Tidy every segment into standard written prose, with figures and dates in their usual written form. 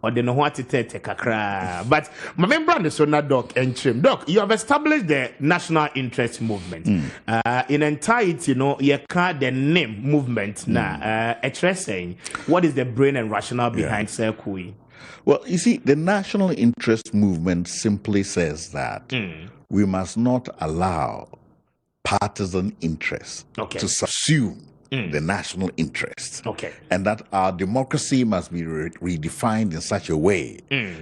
or the no what tete kakra. But my member so na doc and trim. Doc, you have established the national interest movement. In entirety, you can't the name movement na saying what is the brain and rationale behind Serkui? Well, you see, the national interest movement simply says that we must not allow partisan interests to subsume the national interest. And that our democracy must be redefined in such a way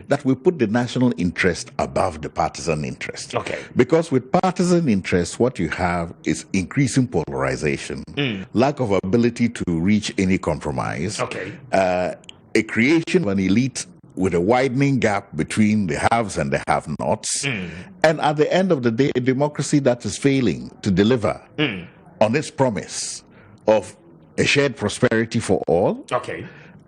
that we put the national interest above the partisan interest. Because with partisan interest, what you have is increasing polarization, lack of ability to reach any compromise, a creation of an elite with a widening gap between the haves and the have-nots, and at the end of the day, a democracy that is failing to deliver on its promise of a shared prosperity for all,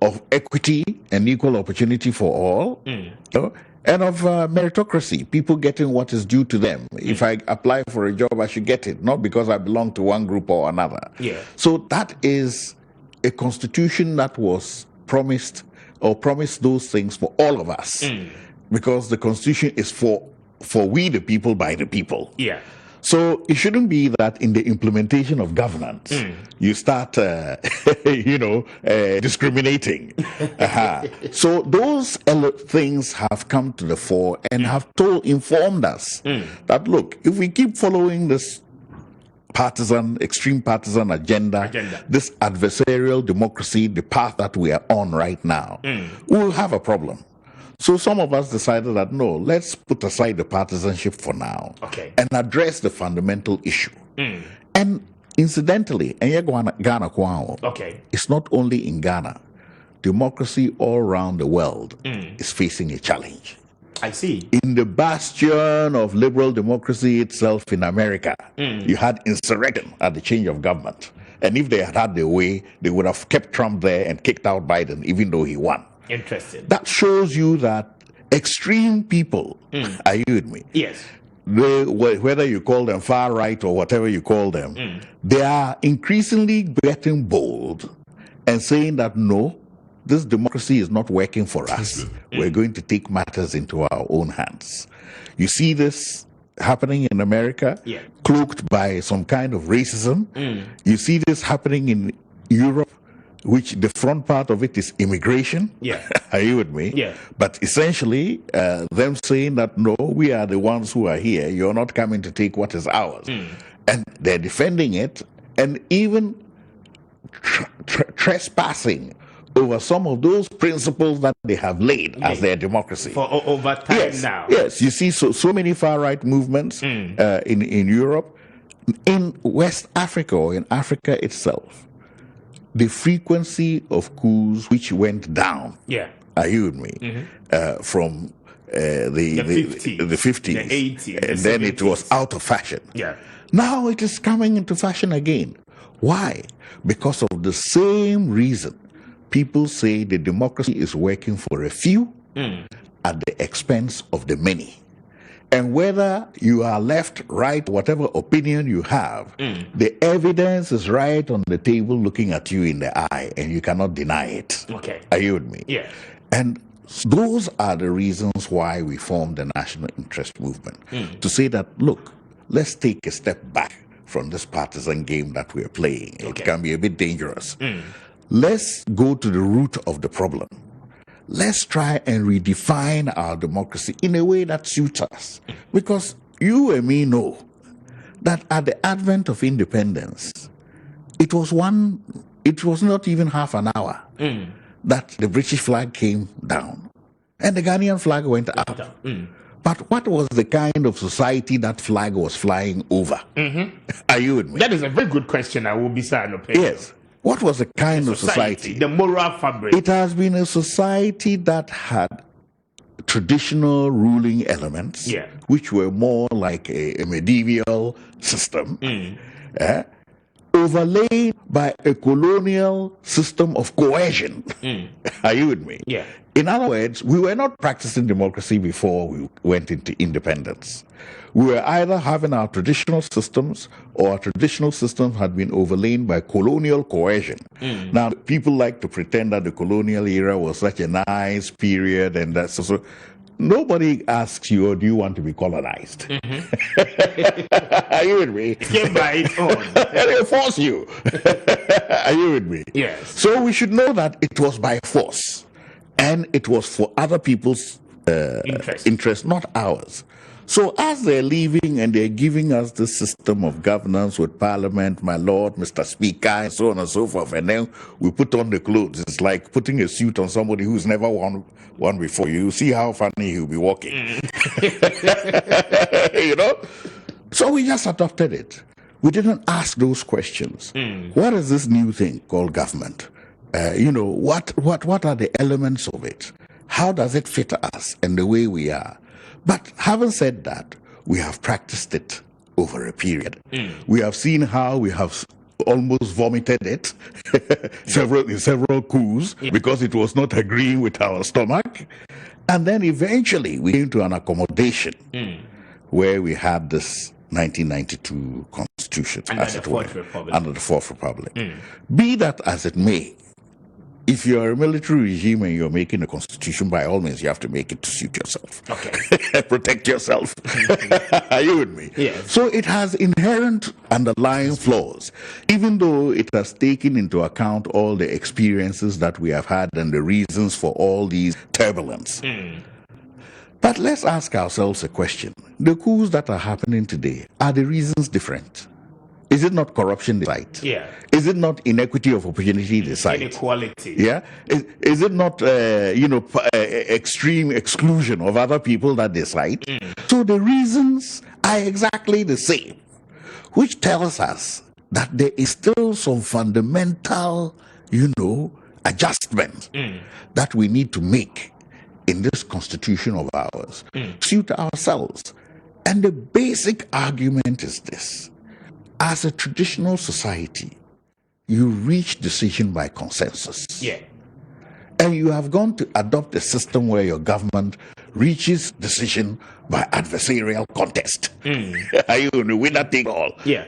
of equity and equal opportunity for all, and of meritocracy, people getting what is due to them. If I apply for a job, I should get it, not because I belong to one group or another. So that is a constitution that was promised those things for all of us, because the constitution is for we the people by the people. So it shouldn't be that in the implementation of governance you start discriminating. So those things have come to the fore and have informed us that, look, if we keep following this extreme partisan agenda, this adversarial democracy, the path that we are on right now, we'll have a problem. So some of us decided that, no, let's put aside the partisanship for now and address the fundamental issue. And incidentally, Ghana, it's not only in Ghana. Democracy all around the world is facing a challenge. I see. In the bastion of liberal democracy itself in America, you had insurrection at the change of government. And if they had had their way, they would have kept Trump there and kicked out Biden, even though he won. Interesting. That shows you that extreme people, are you with me? Yes. Whether you call them far right or whatever you call them, they are increasingly getting bold and saying that, no, this democracy is not working for us. We're going to take matters into our own hands. You see this happening in America, cloaked by some kind of racism. You see this happening in Europe, which the front part of it is immigration. Are you with me? But essentially, them saying that, no, we are the ones who are here. You're not coming to take what is ours. And they're defending it and even trespassing over some of those principles that they have laid as their democracy. For over time now. Yes, you see so many far-right movements in Europe. In West Africa or in Africa itself, the frequency of coups which went down, are you with me, from the 50s, the 80s, and then 70s. It was out of fashion. Now it is coming into fashion again. Why? Because of the same reason. People say the democracy is working for a few at the expense of the many. And whether you are left, right, whatever opinion you have, the evidence is right on the table looking at you in the eye, and you cannot deny it. Are you with me? And those are the reasons why we formed the National Interest Movement. To say that, look, let's take a step back from this partisan game that we're playing. It can be a bit dangerous. Let's go to the root of the problem. Let's try and redefine our democracy in a way that suits us. Because you and me know that at the advent of independence, it was not even half an hour that the British flag came down and the Ghanaian flag went up. But what was the kind of society that flag was flying over? Are you with me? That is a very good question. I will be saying. Yes. What was the kind of society? The moral fabric. It has been a society that had traditional ruling elements, which were more like a medieval system, overlaid by a colonial system of coercion. Are you with me? In other words, we were not practicing democracy before we went into independence. We were either having our traditional systems, or our traditional systems had been overlain by colonial coercion. Now, people like to pretend that the colonial era was such a nice period, and that's so. Nobody asks you, do you want to be colonized? Are you with me? It came by its own. They force you. Are you with me? Yes. So we should know that it was by force, and it was for other people's interest, not ours. So as they're leaving and they're giving us this system of governance with Parliament, my Lord, Mr. Speaker, and so on and so forth, and then we put on the clothes. It's like putting a suit on somebody who's never worn one before. You see how funny he'll be walking. You know? So we just adopted it. We didn't ask those questions. What is this new thing called government? What are the elements of it? How does it fit us and the way we are? But having said that, we have practiced it over a period. We have seen how we have almost vomited it in several coups because it was not agreeing with our stomach. And then eventually we came to an accommodation where we had this 1992 Constitution, as it were, under the Fourth Republic. Be that as it may, if you're a military regime and you're making a constitution, by all means, you have to make it to suit yourself. Okay. Protect yourself. Are you with me? Yes. So it has inherent underlying flaws, even though it has taken into account all the experiences that we have had and the reasons for all these turbulence. But let's ask ourselves a question. The coups that are happening today, are the reasons different? Is it not corruption they cite? Yeah. Is it not inequity of opportunity they cite? Inequality. Yeah. Is it not extreme exclusion of other people that they cite? So the reasons are exactly the same, which tells us that there is still some fundamental, adjustment that we need to make in this constitution of ours, suit ourselves. And the basic argument is this. As a traditional society, you reach decision by consensus. Yeah. And you have gone to adopt a system where your government reaches decision by adversarial contest. Are you the winner take all? Yeah.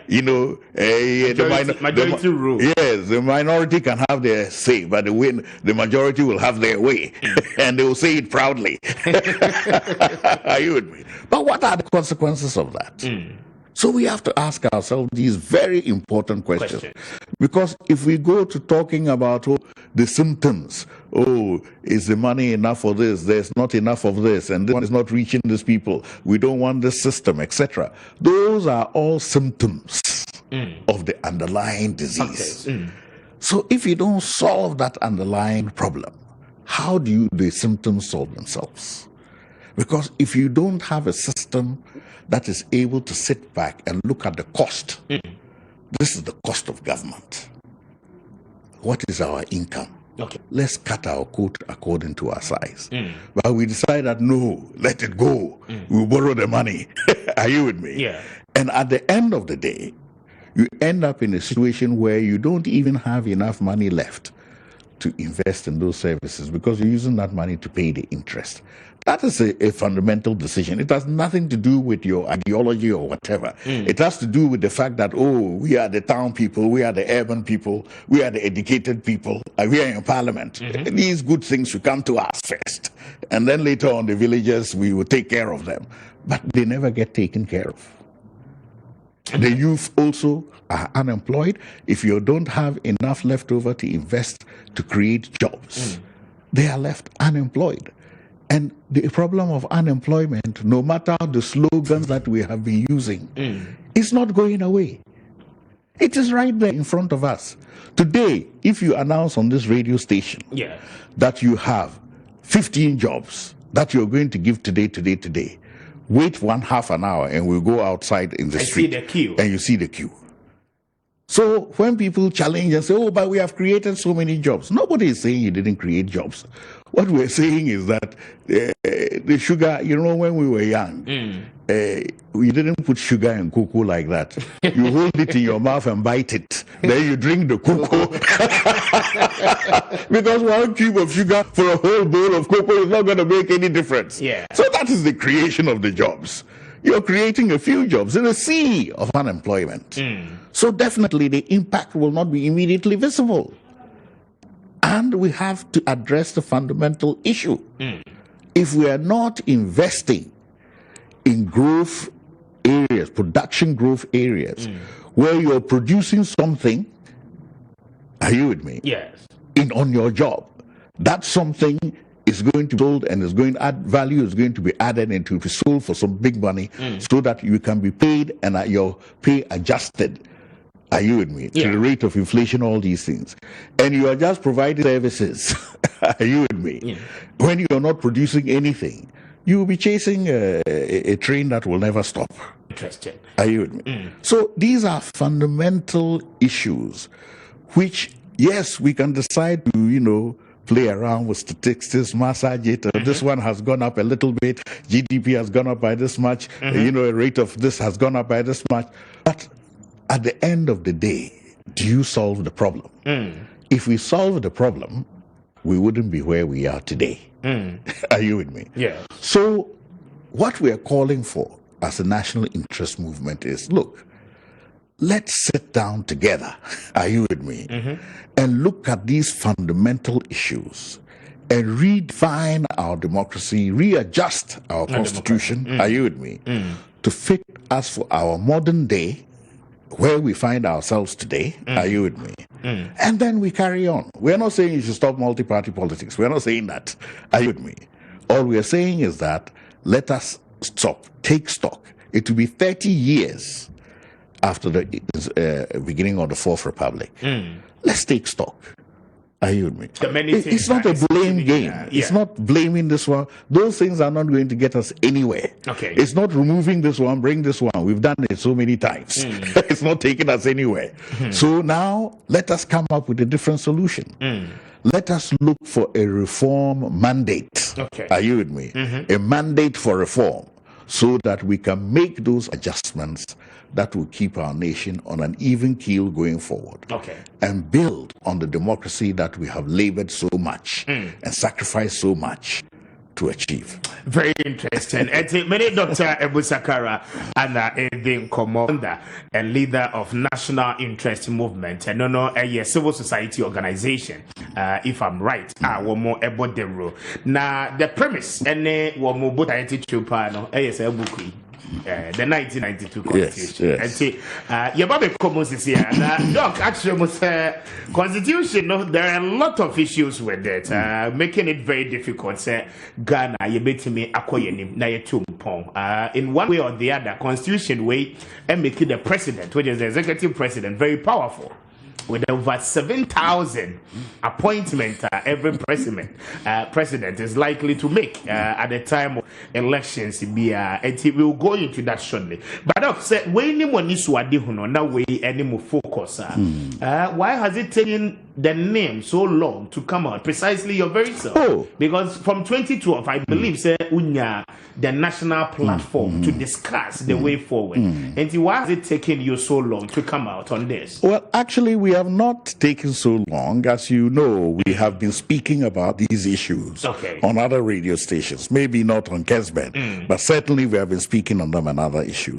Majority rule. Yes, the minority can have their say, but the majority will have their way. And they will say it proudly. Are you with me? But what are the consequences of that? So we have to ask ourselves these very important questions. Because if we go to talking about the symptoms, is the money enough for this? There's not enough of this, and this one is not reaching these people. We don't want this system, etc. Those are all symptoms of the underlying disease. Okay. So if you don't solve that underlying problem, how do the symptoms solve themselves? Because if you don't have a system that is able to sit back and look at the cost, this is the cost of government. What is our income? Okay. Let's cut our coat according to our size. But we decide that no, let it go. We'll borrow the money. Are you with me? Yeah. And at the end of the day, you end up in a situation where you don't even have enough money left to invest in those services because you're using that money to pay the interest. That is a fundamental decision. It has nothing to do with your ideology or whatever. It has to do with the fact that, we are the town people, we are the urban people, we are the educated people, we are in parliament. These good things should come to us first. And then later on, the villagers, we will take care of them. But they never get taken care of. The youth also are unemployed. If you don't have enough left over to invest to create jobs, they are left unemployed. And the problem of unemployment, no matter the slogans that we have been using, is not going away. It is right there in front of us. Today, if you announce on this radio station that you have 15 jobs that you're going to give today, wait half an hour and we'll go outside in the street. See the queue. And you see the queue. So when people challenge and say, oh, but we have created so many jobs, nobody is saying you didn't create jobs. What we're saying is that the sugar, when we were young, you didn't put sugar in cocoa like that. You hold it in your mouth and bite it. Then you drink the cocoa. Because 1 cube of sugar for a whole bowl of cocoa is not going to make any difference. Yeah. So that is the creation of the jobs. You're creating a few jobs in a sea of unemployment. So definitely the impact will not be immediately visible. And we have to address the fundamental issue. If we are not investing in growth areas, production growth areas, where you're producing something, are you with me? Yes. On your job, that something is going to be sold and is going to add value, is going to be added and to be sold for some big money so that you can be paid and your pay adjusted. Are you with me? Yeah. To the rate of inflation, all these things. And you are just providing services. Are you with me? Yeah. When you're not producing anything, you will be chasing a train that will never stop. Interesting. Are you with me? So these are fundamental issues which, yes, we can decide to, play around with statistics, massage it. This one has gone up a little bit. GDP has gone up by this much. A rate of this has gone up by this much. But at the end of the day, do you solve the problem? If we solve the problem, we wouldn't be where we are today. Are you with me? Yeah. So what we are calling for as a national interest movement is, look, let's sit down together, are you with me, and look at these fundamental issues and redefine our democracy, readjust our constitution, are you with me, to fit us for our modern day, where we find ourselves today, are you with me? And then we carry on. We're not saying you should stop multi-party politics. We're not saying that, are you with me? All we are saying is that let us stop, take stock. It will be 30 years after the beginning of the Fourth Republic. Let's take stock. Are you with me? It's not a blame game. It's not blaming this one. Those things are not going to get us anywhere. Okay. It's not removing this one, bring this one. We've done it so many times. It's not taking us anywhere. So now let us come up with a different solution. Let us look for a reform mandate. Okay. Are you with me? A mandate for reform, so that we can make those adjustments that will keep our nation on an even keel going forward. Okay. And build on the democracy that we have labored so much and sacrificed so much to achieve. Very interesting. And many Dr. Abu Sakara and the commander and leader of National Interest Movement and a civil society organization, if I'm right, one more about the rule. Now the premise and one more but I teach you pano a book. The 1992 Constitution. Yes. And see, your baby comes is here. Doc, actually, Constitution, there are a lot of issues with it, making it very difficult. Say, Ghana, you bet me, Akoyenim, na yetumpong. In one way or the other, Constitution way, and making the president, which is the executive president, very powerful. With over 7,000 appointments every president is likely to make at the time of elections. And we'll go into that shortly. But I've said, when anyone is now way any more focus. Why has it taken the name so long to come out? Precisely your very self. Because from 2012, I believe, say, Unya, the national platform to discuss the way forward. And why has it taken you so long to come out on this? Well, actually, we have not taken so long. As you know, we have been speaking about these issues on other radio stations. Maybe not on Kessben, but certainly we have been speaking on them and other issues.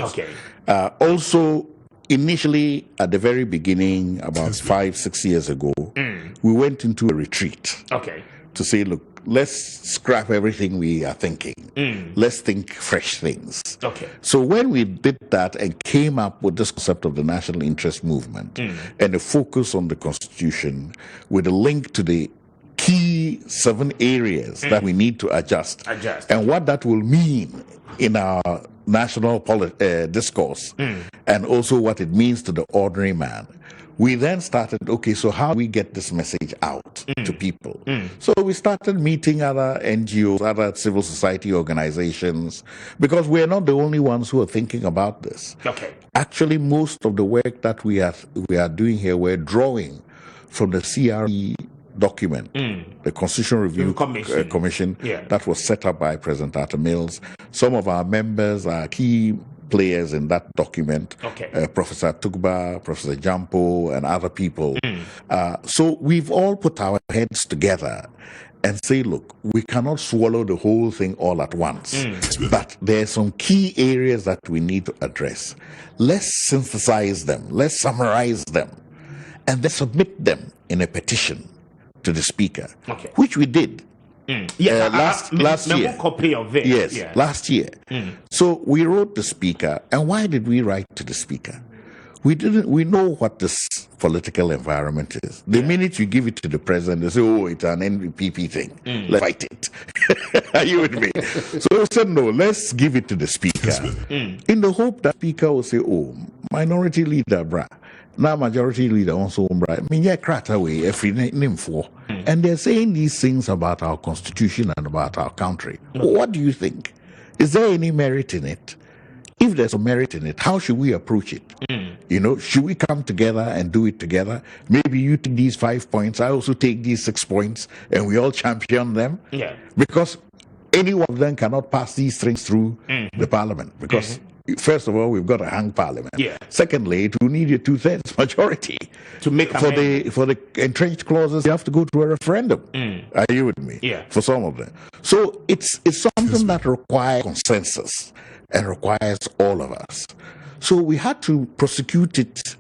Also, initially, at the very beginning, about 5-6 years ago, we went into a retreat to say, look, let's scrap everything we are thinking. Let's think fresh things. So when we did that and came up with this concept of the national interest movement and a focus on the Constitution with a link to the key 7 areas that we need to adjust and what that will mean in our national discourse and also what it means to the ordinary man, we then started, okay, so how do we get this message out to people? So we started meeting other NGOs, other civil society organizations, because we're not the only ones who are thinking about this. Okay. Actually, most of the work that we are doing here, we're drawing from the CRE document, the Constitutional Review Commission that was set up by President Arthur Mills. Some of our members are key players in that document, Professor Tugba, Professor Jampo, and other people. So we've all put our heads together and say, look, we cannot swallow the whole thing all at once, but there are some key areas that we need to address. Let's synthesize them, let's summarize them, and then submit them in a petition to the Speaker, which we did. Last year. Copy of it. Yes, last year. So we wrote the Speaker, and why did we write to the Speaker? We know what this political environment is. The minute you give it to the president, they say, oh, it's an NPP thing. Let's fight it. Are you with me? So we said, no, let's give it to the Speaker in the hope that Speaker will say, oh, minority leader, brah. Now majority leader also, brah. And they're saying these things about our constitution and about our country. What do you think? Is there any merit in it? If there's a merit in it, how should we approach it? You know, should we come together and do it together? Maybe you take these 5 points, I also take these 6 points, and we all champion them? Because any one of them cannot pass these things through the parliament. Because first of all, we've got a hung parliament. Secondly, it will need a 2/3 majority to make for the entrenched clauses. You have to go to a referendum. Are you with me? For some of them. So it's something that requires consensus and requires all of us. So we had to prosecute it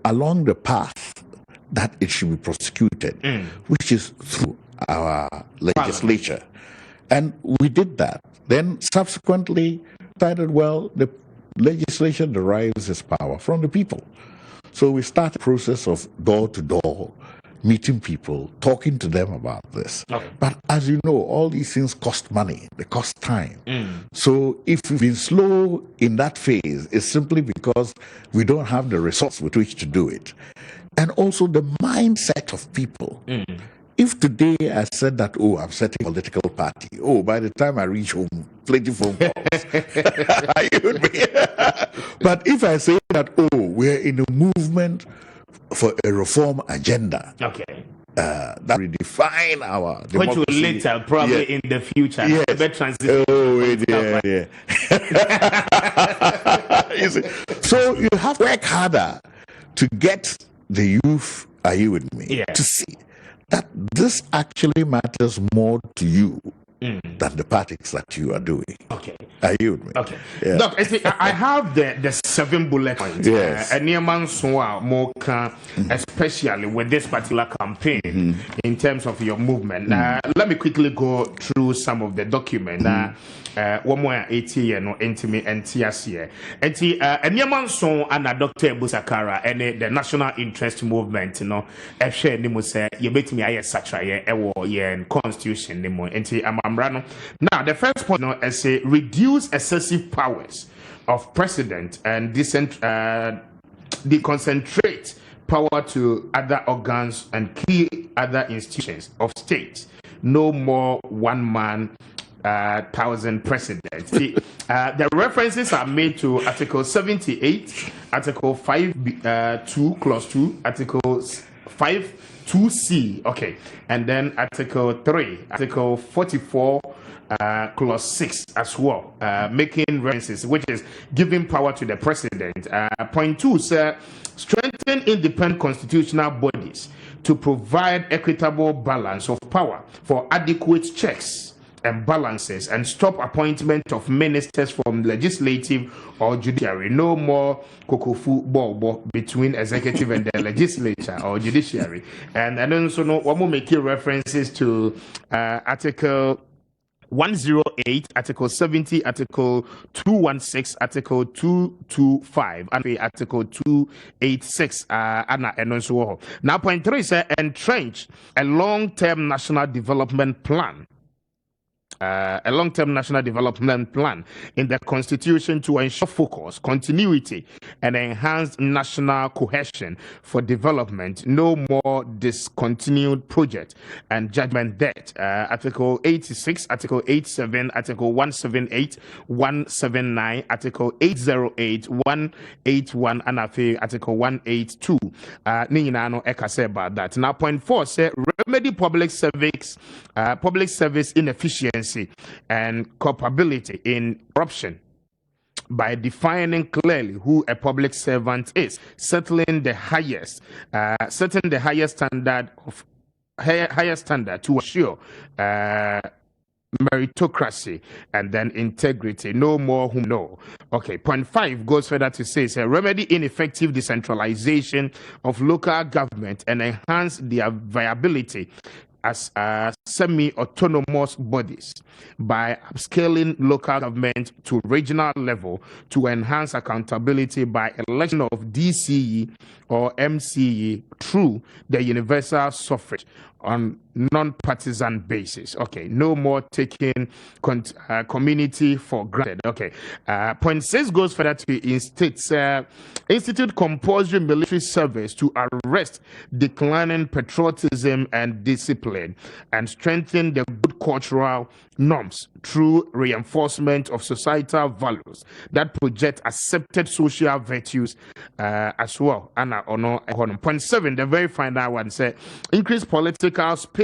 along the path that it should be prosecuted, which is through our legislature. And we did that. Then subsequently decided, well, the legislature derives its power from the people. So we started the process of door-to-door, meeting people, talking to them about this. But as you know, all these things cost money, they cost time. So if we've been slow in that phase, it's simply because we don't have the resource with which to do it. And also the mindset of people. If today I said that, oh, I'm setting a political party, oh, by the time I reach home, plenty phone calls. But if I say that, oh, we're in a movement for a reform agenda, that will define our democracy. Which will later, probably in the future, transition. You see? So you have to work harder to get the youth, are you with me, to see that this actually matters more to you than the parties that you are doing. Are you with me? Look, I have the 7 bullet points. Especially with this particular campaign in terms of your movement. Let me quickly go through some of the documents. One more 80 year no intimi and TSA. And Dr. Abu Sakara and the national interest movement, you know, share Nimo say you bet me I such a constitution Nimo and now the first point is say reduce excessive powers of president and deconcentrate power to other organs and key other institutions of states. No more one man 1,000 presidents. The references are made to Article 78, Article 5 2 Clause 2, Article 5 2C, and then Article 3, Article 44 Clause 6 as well, making references, which is giving power to the president. Point 2, sir, strengthen independent constitutional bodies to provide equitable balance of power for adequate checks and balances and stop appointment of ministers from legislative or judiciary. No more kokofu bobo between executive and the legislature or judiciary. And then also one more making references to Article 108, Article 70, Article 216, Article 225, and Article 286. Now, point 3 says entrench a long-term national development plan a long-term national development plan in the constitution to ensure focus, continuity, and enhanced national cohesion for development. No more discontinued project and judgment debt. Article 86, Article 87, Article 178, 179, Article 808, 181, and Article 182. Ninano Eka say about that. Now, point 4 say remedy public service inefficiency and culpability in corruption by defining clearly who a public servant is, setting the highest standard to assure meritocracy and then integrity. No more whom no. Okay, point 5 goes further to say, remedy ineffective decentralization of local government and enhance their viability as semi-autonomous bodies by upscaling local government to regional level to enhance accountability by election of DCE or MCE through the universal suffrage on non-partisan basis. Okay, no more taking community for granted. Okay, point 6 goes further to institute compulsory military service to arrest declining patriotism and discipline and strengthen the good cultural norms through reinforcement of societal values that project accepted social virtues as well. And point 7, the very final one, said increase political space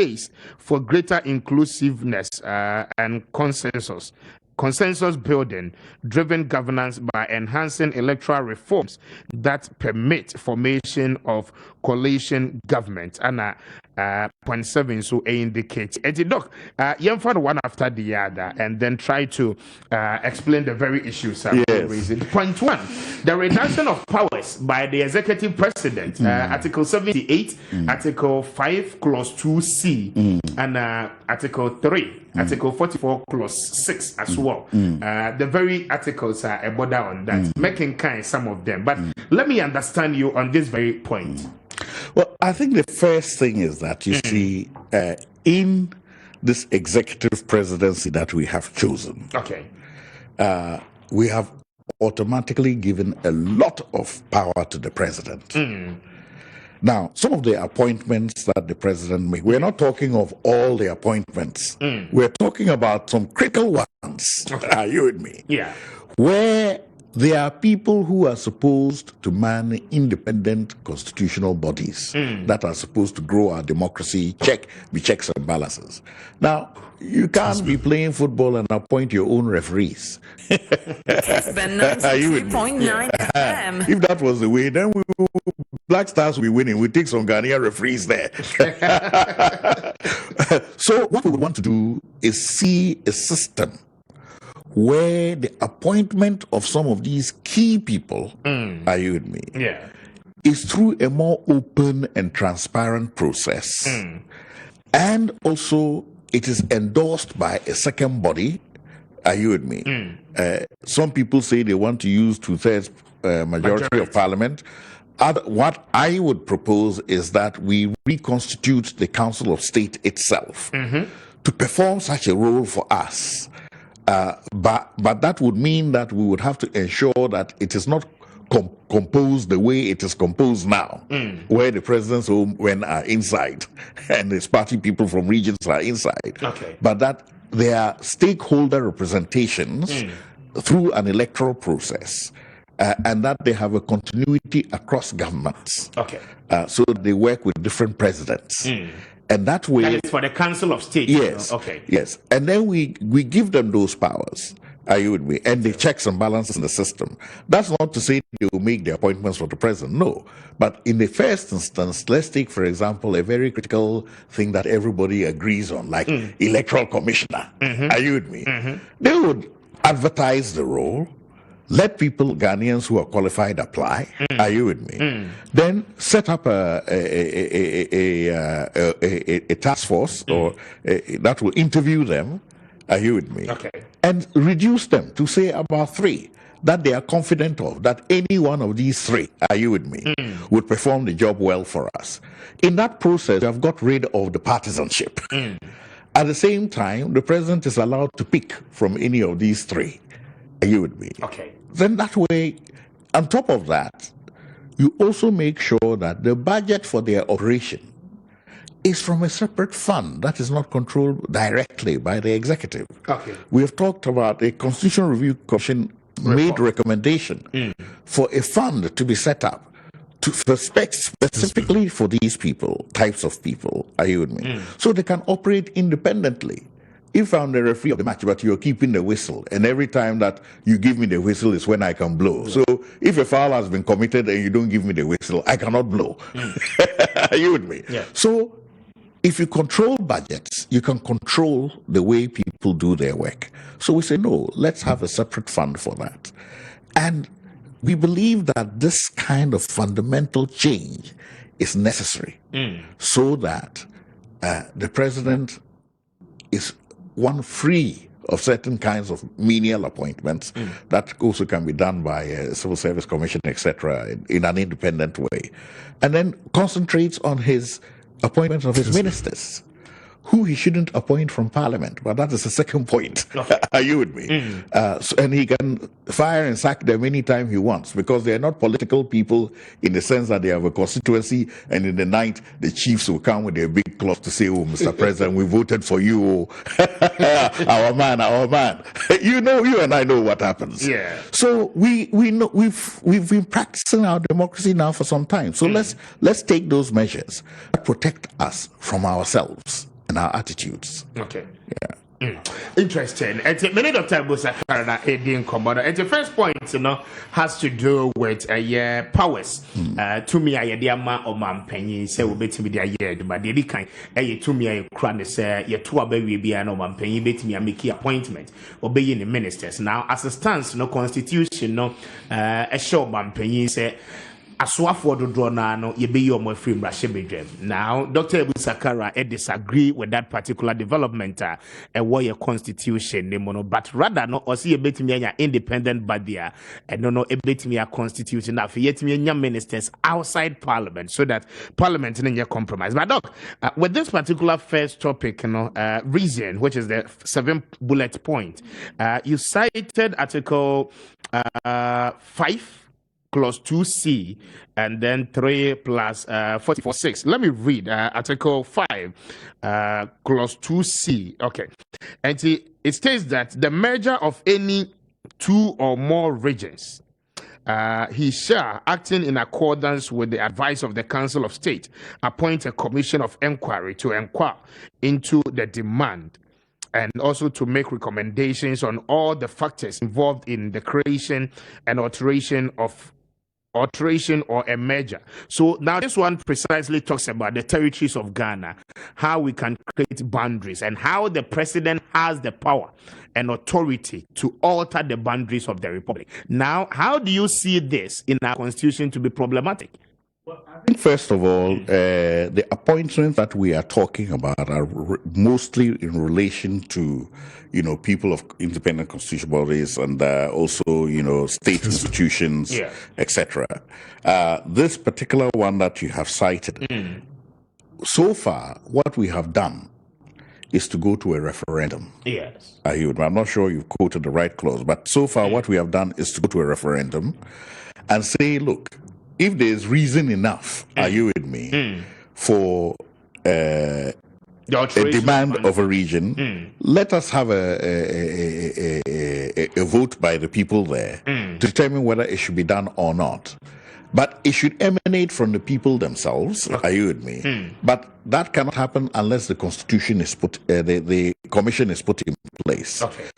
for greater inclusiveness and consensus building driven governance by enhancing electoral reforms that permit formation of coalition government. And point 7 so indicates doc one after the other and then try to explain the very issues raising. Point 1, the reduction of powers by the executive president, article 78, article 5 clause 2c, and article 3, article 44 clause 6 as well. The very articles are a border on that, making kind some of them, but let me understand you on this very point. Well, I think the first thing is that you see in this executive presidency that we have chosen, we have automatically given a lot of power to the president. Now, some of the appointments that the president made, we're not talking of all the appointments. We're talking about some critical ones. Are you with me? Yeah. Where there are people who are supposed to man independent constitutional bodies that are supposed to grow our democracy, be checks and balances. Now, you can't be playing football and appoint your own referees. Kessben 92.9 FM. If that was the way, then Black Stars will be winning. We take some Ghanaian referees there. So what we would want to do is see a system where the appointment of some of these key people, are you with me? Yeah. Is through a more open and transparent process. And also it is endorsed by a second body. Are you with me? Some people say they want to use 2/3 majority of parliament. What I would propose is that we reconstitute the Council of State itself to perform such a role for us. But that would mean that we would have to ensure that it is not composed the way it is composed now, where the president's home men are inside and his party people from regions are inside. But that there are stakeholder representations through an electoral process, and that they have a continuity across governments. So they work with different presidents. And that way, that is for the Council of State. Yes. Yes. And then we give them those powers. Are you with me? And the checks and balances in the system. That's not to say they will make the appointments for the president. No. But in the first instance, let's take, for example, a very critical thing that everybody agrees on, like electoral commissioner. Are you with me? They would advertise the role. Let people, Ghanaians who are qualified, apply. Are you with me? Then set up a task force that will interview them. Are you with me? And reduce them to say about 3 that they are confident of, that any one of these 3, are you with me, would perform the job well for us. In that process, we have got rid of the partisanship. At the same time, the president is allowed to pick from any of these three. Are you with me? Okay. Then that way, on top of that, you also make sure that the budget for their operation is from a separate fund that is not controlled directly by the executive. Okay. We have talked about a Constitutional Review Commission made recommendation for a fund to be set up to specifically for these types of people, are you with me? So they can operate independently. If I'm the referee of the match, but you're keeping the whistle, and every time that you give me the whistle is when I can blow. So if a foul has been committed and you don't give me the whistle, I cannot blow. Are you with me? Yeah. So if you control budgets, you can control the way people do their work. So we say, no, let's have a separate fund for that. And we believe that this kind of fundamental change is necessary so that the president is free of certain kinds of menial appointments that also can be done by a civil service commission, etc., in an independent way, and then concentrates on his appointments of his ministers, who he shouldn't appoint from Parliament. But that is the second point. Are you with me? And he can fire and sack them anytime he wants, because they are not political people in the sense that they have a constituency, and in the night the chiefs will come with their big cloth to say, oh, Mr. President, we voted for you. Our man, our man. You and I know what happens. Yeah. So we know we've been practicing our democracy now for some time. So let's take those measures that protect us from ourselves and our attitudes. Okay. Yeah. Interesting. And many Dr. Abu Sakara Edin Komodo. And the first point, has to do with powers. To me, I diama or man penny say we bet me the year, but the kind to me a crown say ye two abe be an man penny bet me a make appointment obeying the ministers. Now, as it stands, no constitution, a show man penny say. Aswafo do draw no ye be your more free brashebedrem. Now, Dr. Abu Sakara disagree with that particular development a warrior constitution but rather no or see a bit me independent body and no a bit me a constitution now for yet me ministers outside parliament so that parliament in your compromise. But doc, with this particular first topic, reason, which is the 7th bullet point, you cited Article 5 Clause 2C and then 3 plus 44.6. Let me read Article 5, Clause 2C. Okay. And it states that the merger of any two or more regions, he shall, acting in accordance with the advice of the Council of State, appoint a commission of inquiry to inquire into the demand and also to make recommendations on all the factors involved in the creation and alteration or a merger. So now this one precisely talks about the territories of Ghana, how we can create boundaries and how the president has the power and authority to alter the boundaries of the republic. Now, how do you see this in our constitution to be problematic? Well, I think first of all, the appointments that we are talking about are mostly in relation to, people of independent constitutional bodies and also, state institutions, etc. This particular one that you have cited, so far, what we have done is to go to a referendum. Yes. I'm not sure you've quoted the right clause, but so far what we have done is to go to a referendum and say, look, if there's reason enough, are you with me, for a demand of a region, let us have a vote by the people there to determine whether it should be done or not. But it should emanate from the people themselves, are you with me? But that cannot happen unless the constitution is the commission is put in place. Okay.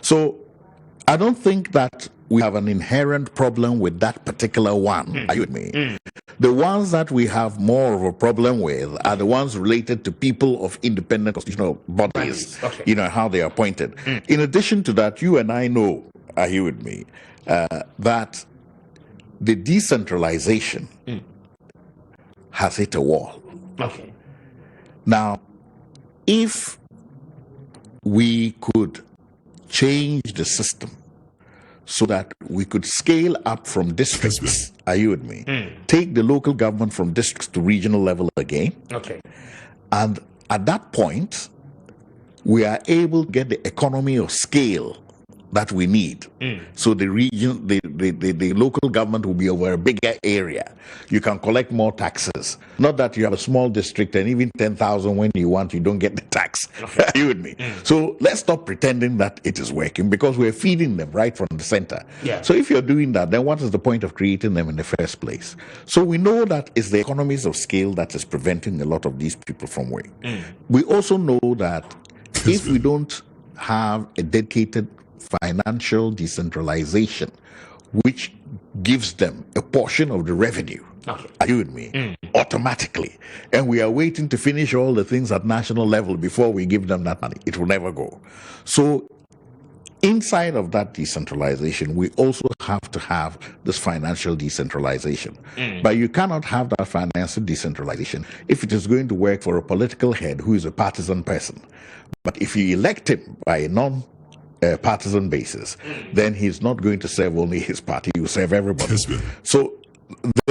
So I don't think that we have an inherent problem with that particular one. Are you with me? The ones that we have more of a problem with are the ones related to people of independent constitutional bodies, how they are appointed. In addition to that, you and I know, are you with me, that the decentralization has hit a wall. Okay. Now, if we could change the system so that we could scale up from districts, are you with me? Take the local government from districts to regional level again. Okay. And at that point, we are able to get the economy of scale that we need. So the region, the local government will be over a bigger area. You can collect more taxes. Not that you have a small district and even 10,000 when you want, you don't get the tax. Okay. Are you with me? So let's stop pretending that it is working, because we're feeding them right from the center. Yeah. So if you're doing that, then what is the point of creating them in the first place? So we know that it's the economies of scale that is preventing a lot of these people from working. We also know that if we don't have a dedicated financial decentralization, which gives them a portion of the revenue, are you with me? Automatically. And we are waiting to finish all the things at national level before we give them that money. It will never go. So inside of that decentralization, we also have to have this financial decentralization. But you cannot have that financial decentralization if it is going to work for a political head who is a partisan person. But if you elect him by a partisan basis, then he's not going to serve only his party, he will serve everybody. So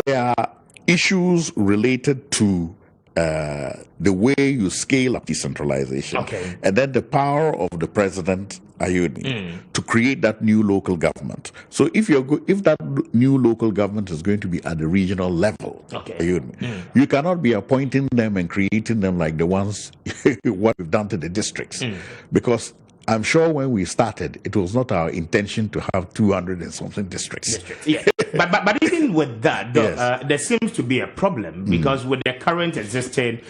there are issues related to the way you scale up decentralization, and then the power of the president, to create that new local government. So if that new local government is going to be at the regional level, you cannot be appointing them and creating them like the ones what we've done to the districts, because I'm sure when we started, it was not our intention to have 200 and something districts. Yeah. but even with that, though, there seems to be a problem, because with the current existing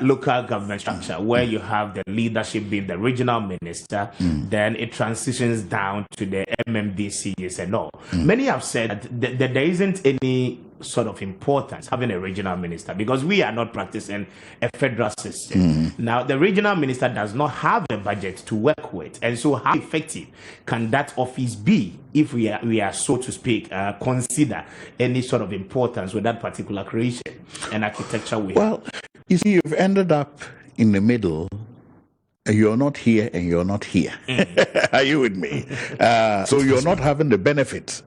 local government structure, where you have the leadership being the regional minister, then it transitions down to the MMDCs and all. Many have said that there isn't any sort of importance having a regional minister, because we are not practicing a federal system. Now, the regional minister does not have a budget to work with, and so how effective can that office be if we are so to speak, consider any sort of importance with that particular creation and architecture we have? You see, you've ended up in the middle. You're not here and you're not here. Are you with me? So you're not having the benefit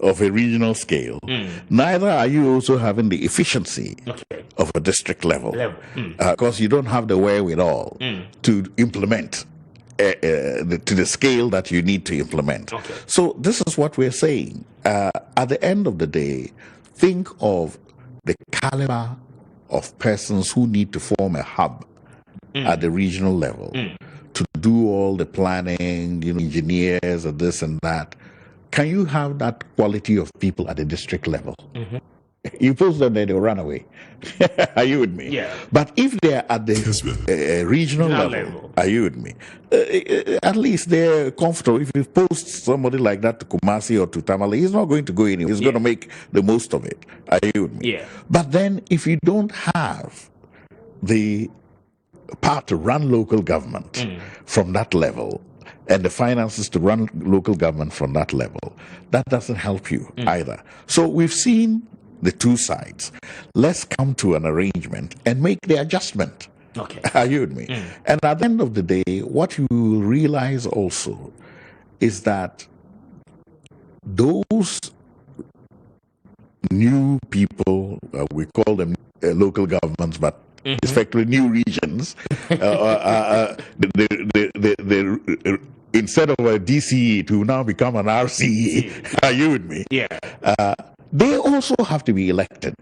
of a regional scale. Neither are you also having the efficiency of a district level. Because you don't have the wherewithal to implement to the scale that you need to implement. So this is what we're saying. At the end of the day, think of the caliber of persons who need to form a hub at the regional level to do all the planning, engineers and this and that. Can you have that quality of people at the district level? You post them there, they'll run away. Are you with me? Yeah. But if they're at the regional level, are you with me? At least they're comfortable. If you post somebody like that to Kumasi or to Tamale, he's not going to go anywhere. He's going to make the most of it. Are you with me? Yeah. But then if you don't have the power to run local government from that level, and the finances to run local government from that level, that doesn't help you either. So we've seen the two sides. Let's come to an arrangement and make the adjustment. Are you with me? And at the end of the day, what you will realize also is that those new people, we call them local governments, but effectively new regions, instead of a DCE to now become an RCE. Are you with me? Yeah. They also have to be elected.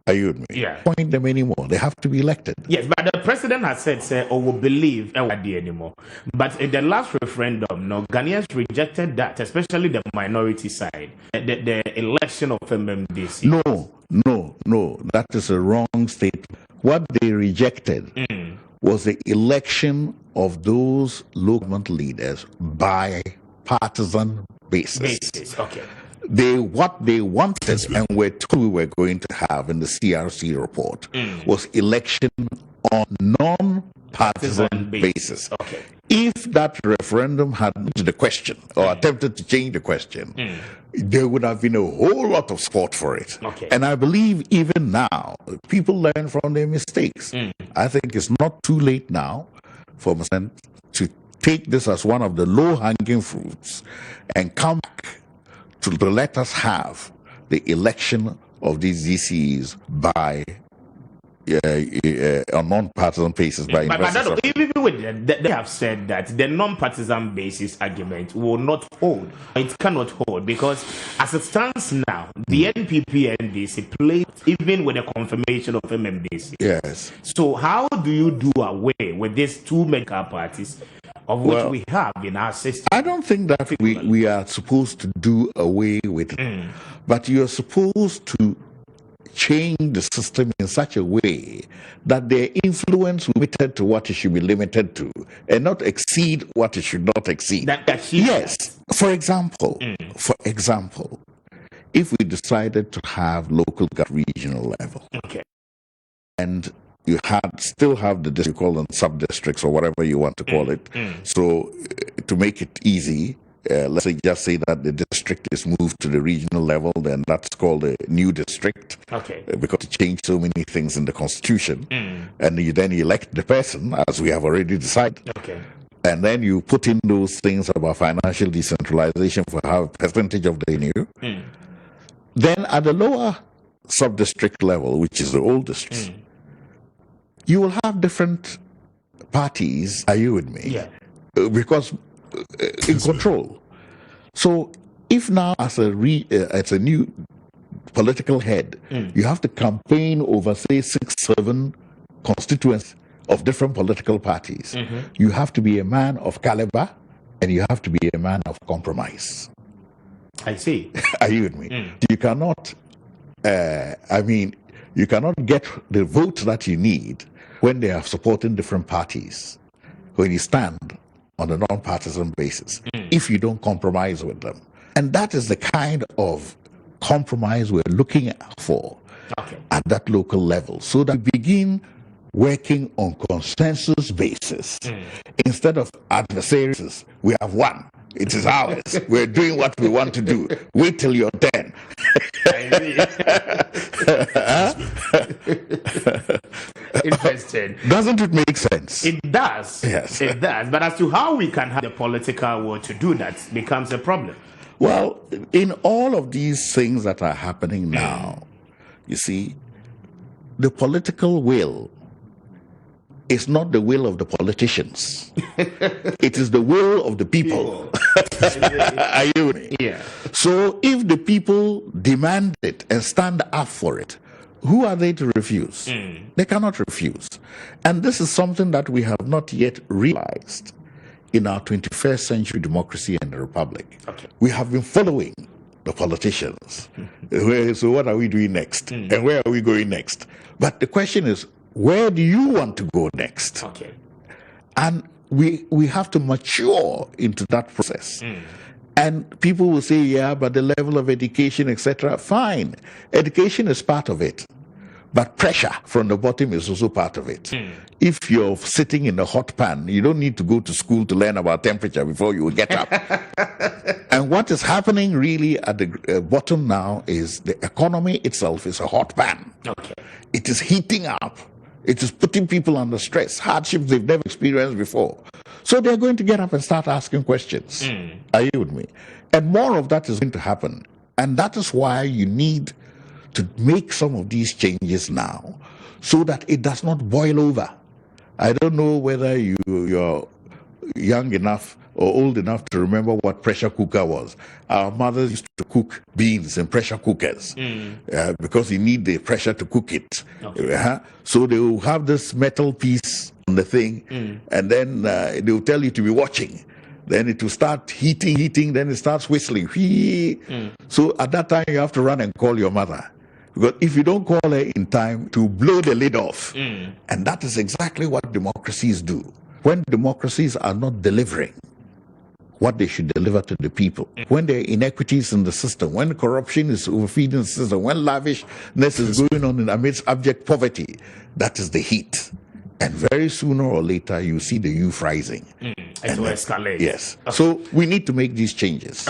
Are you with me? Yeah. Point them anymore. They have to be elected. Yes, but the president has said, or will believe anymore. But in the last referendum, Ghanaians rejected that, especially the minority side, the election of MMDC. No. That is a wrong statement. What they rejected was the election of those local government leaders by partisan basis. What they wanted and were told we were going to have in the CRC report was election on non-partisan basis. If that referendum had changed the question or attempted to change the question, there would have been a whole lot of support for it. And I believe even now, people learn from their mistakes. I think it's not too late now for President to take this as one of the low-hanging fruits and come back to let us have the election of these DCEs by on non-partisan basis by investors. But even with they have said that the non-partisan basis argument will not hold. It cannot hold because as it stands now, the NPP and NDC play even with the confirmation of MMDC. Yes. So how do you do away with these two mega parties of which we have in our system? I don't think that we are supposed to do away with it, but you're supposed to change the system in such a way that their influence will be limited to what it should be limited to and not exceed what it should not exceed. Yes. For example, if we decided to have local regional level, and you still have the district, call them sub-districts or whatever you want to call it. So to make it easy, let's just say that the district is moved to the regional level, then that's called a new district. Because it changed so many things in the constitution. And you then elect the person, as we have already decided. And then you put in those things about financial decentralization for how percentage of the new. Then at the lower sub-district level, which is the old districts, you will have different parties, are you with me? Because in control. So if now as a new political head, you have to campaign over, say, 6-7 constituents of different political parties, you have to be a man of caliber and you have to be a man of compromise. I see. Are you with me? You cannot, you cannot get the votes that you need when they are supporting different parties, when you stand on a non-partisan basis, if you don't compromise with them. And that is the kind of compromise we're looking for at that local level, so that we begin working on consensus basis instead of adversaries. We have one. It is ours. We're doing what we want to do. Wait till you're 10. Interesting. Doesn't it make sense? It does. Yes. It does. But as to how we can have the political will to do that becomes a problem. Well, in all of these things that are happening now, you see, the political will is not the will of the politicians. It is the will of the people. Are you with me? Yeah. So if the people demand it and stand up for it, who are they to refuse? They cannot refuse. And this is something that we have not yet realized in our 21st century democracy and the republic. We have been following the politicians. So what are we doing next? And where are we going next? But the question is, where do you want to go next? And we have to mature into that process. And people will say, yeah, but the level of education, etc. Fine. Education is part of it. But pressure from the bottom is also part of it. If you're sitting in a hot pan, you don't need to go to school to learn about temperature before you get up. And what is happening really at the bottom now is the economy itself is a hot pan. It is heating up. It is putting people under stress, hardships they've never experienced before. So they're going to get up and start asking questions. Are you with me? And more of that is going to happen. And that is why you need to make some of these changes now so that it does not boil over. I don't know whether you're young enough or old enough to remember what pressure cooker was. Our mothers used to cook beans in pressure cookers because you need the pressure to cook it. So they will have this metal piece on the thing, and then they will tell you to be watching. Then it will start heating, then it starts whistling. So at that time, you have to run and call your mother. Because if you don't call her in time, to blow the lid off. And that is exactly what democracies do. When democracies are not delivering what they should deliver to the people, when there are inequities in the system, when corruption is overfeeding the system, when lavishness is going on amidst abject poverty, that is the heat. And very sooner or later, you see the youth rising. It will escalate. Yes. So we need to make these changes.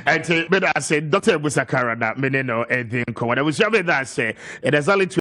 And but I said, Dr. Abu Sakara, that meneno anything. What I was saying that say it is only